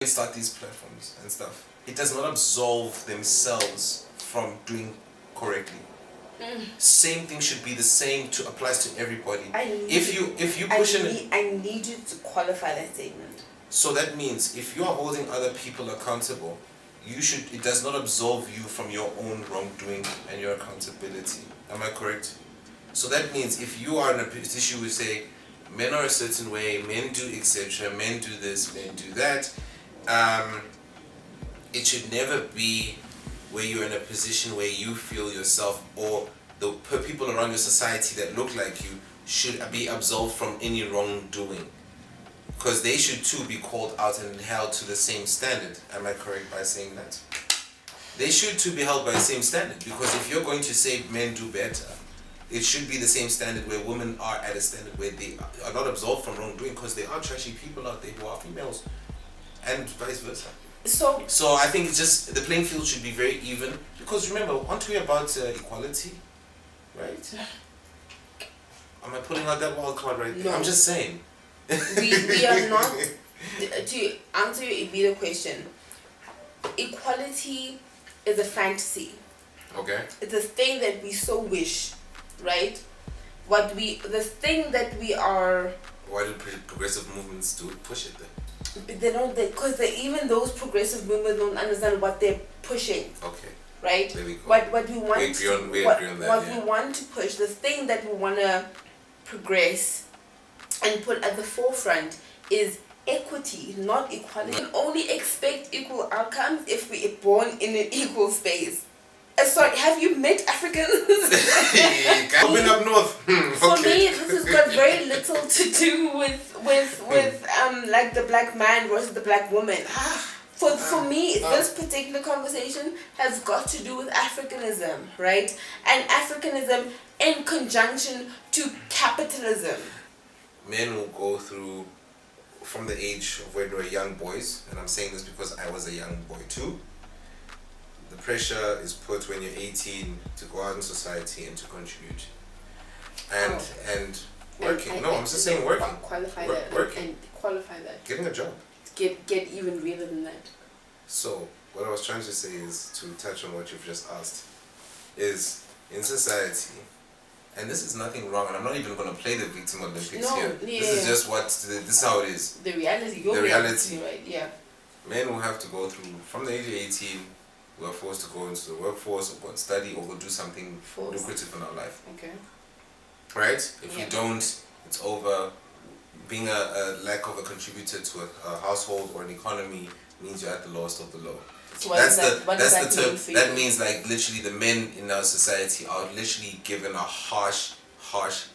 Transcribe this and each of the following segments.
start these platforms and stuff, it does not absolve themselves from doing correctly. Same thing should be the same to applies to everybody. If you push I need you to qualify that statement. So that means if you are holding other people accountable, it does not absolve you from your own wrongdoing and your accountability. Am I correct? So that means if you are in a position where say men are a certain way, men do etc., men do this, men do that, it should never be where you're in a position where you feel yourself or the people around your society that look like you should be absolved from any wrongdoing. Because they should too be called out and held to the same standard. Am I correct by saying that? They should too be held by the same standard. Because if you're going to say men do better, it should be the same standard where women are at a standard where they are not absolved from wrongdoing, because there are trashy people out there who are females, and vice versa. So I think it's just the playing field should be very even. Because remember, aren't we about equality, right? Am I putting out that wild card right there? No. I'm just saying. we are not, to answer your immediate question, equality is a fantasy. Okay. It's a thing that we so wish, right? The thing that we are... Why do progressive movements do it? Push it then? They don't, because even those progressive movements don't understand what they're pushing. Okay. Right? There we go. What we want we want to push, the thing that we want to progress and put at the forefront is equity, not equality. We can only expect equal outcomes if we are born in an equal space. Sorry, have you met Africans? Coming up north. For me, this has got very little to do with like the black man versus the black woman. For me, this particular conversation has got to do with Africanism, right? And Africanism in conjunction to capitalism. Men will go through, from the age of when they were young boys, and I'm saying this because I was a young boy too, the pressure is put when you're 18 to go out in society and to contribute. And working. I'm just saying working. Qualify that. Working. And qualify that. Getting a job. Get even realer than that. So, what I was trying to say is, to touch on what you've just asked, is in society, and this is nothing wrong, and I'm not even going to play the victim Olympics here. Yeah. This is just this is how it is. The reality. The reality. Right, yeah. Men will have to go through, from the age of 18, we are forced to go into the workforce, or go and study, or go do something lucrative in our life. Okay. Right? If we don't, it's over. Being a lack of a contributor to a household or an economy means you're at the lowest of the low. So what does that mean for you? That means like literally the men in our society are literally given a harsh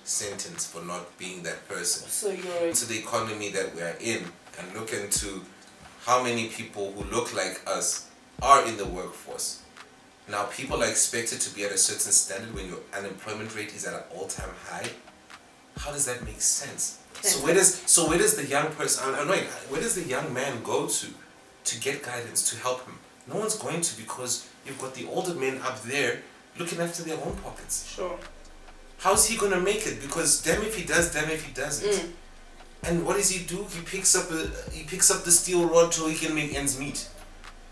sentence for not being that person. So you're into the economy that we are in, and look into how many people who look like us are in the workforce. Now people are expected to be at a certain standard when your unemployment rate is at an all-time high. How does that make sense? So where does the young person, where does the young man go to get guidance, to help him? No one's going to, because you've got the older men up there looking after their own pockets. Sure. How's he gonna make it? Because damn if he does, damn if he doesn't. And what does he do? He picks up the steel rod so he can make ends meet.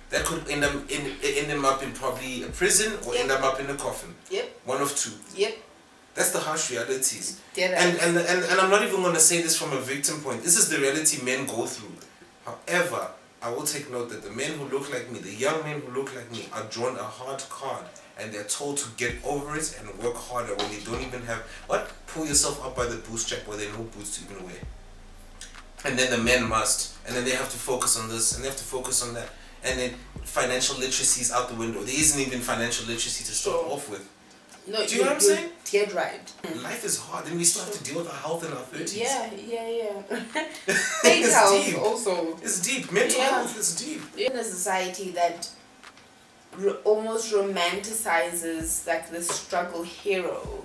That could end him up in probably a prison or end him up in a coffin. Yep. One of two. Yep. That's the harsh realities. And I'm not even going to say this from a victim point. This is the reality men go through. However, I will take note that the men who look like me, the young men who look like me, are drawn a hard card, and they're told to get over it and work harder when they don't even have... Pull yourself up by the bootstrap where there are no boots to even wear. And then the men must. And then they have to focus on this, and they have to focus on that. And then financial literacy is out the window. There isn't even financial literacy to start off with. No, do you know what I'm saying? Get right. Life is hard, and we still have to deal with our health in our 30s. Yeah. Mental health deep. Also. It's deep. Mental health is deep. In a society that almost romanticizes like the struggle hero,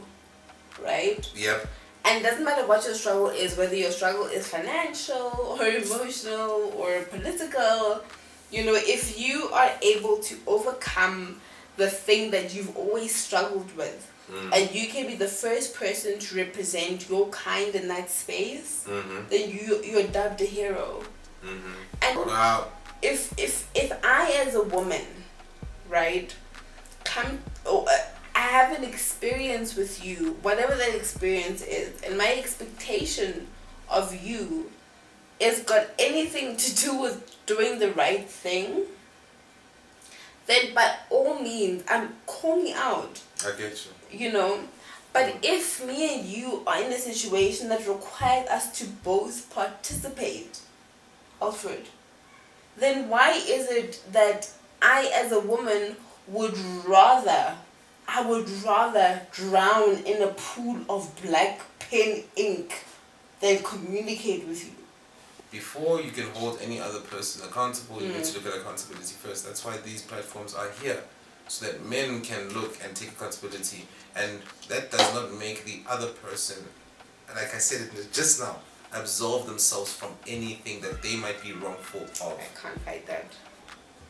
right? Yep. And it doesn't matter what your struggle is, whether your struggle is financial or emotional or political. If you are able to overcome the thing that you've always struggled with, and you can be the first person to represent your kind in that space, then you're dubbed a hero. And if I as a woman, right, I have an experience with you, whatever that experience is, and my expectation of you is got anything to do with doing the right thing, then by all means, call me out. I get you. You know, but if me and you are in a situation that requires us to both participate, Alfred, then why is it that I as a woman would rather drown in a pool of black pen ink than communicate with you? Before you can hold any other person accountable, you need to look at accountability first. That's why these platforms are here, so that men can look and take accountability. And that does not make the other person, like I said it just now, absolve themselves from anything that they might be wrongful of. I can't fight that.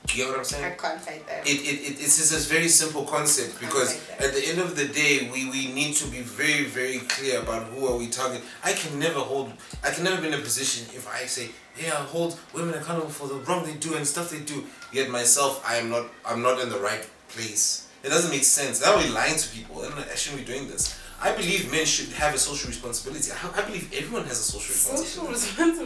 You get what I'm saying? I can't fight that. It's just a very simple concept, because at the end of the day, we need to be very, very clear about who are we targeting. I can never be in a position if I say, hey, I'll hold women accountable for the wrong they do and stuff they do, yet myself, I'm not in the right place. It doesn't make sense. That would be lying to people. I shouldn't be doing this. I believe men should have a social responsibility. I believe everyone has a social responsibility. Social responsibility.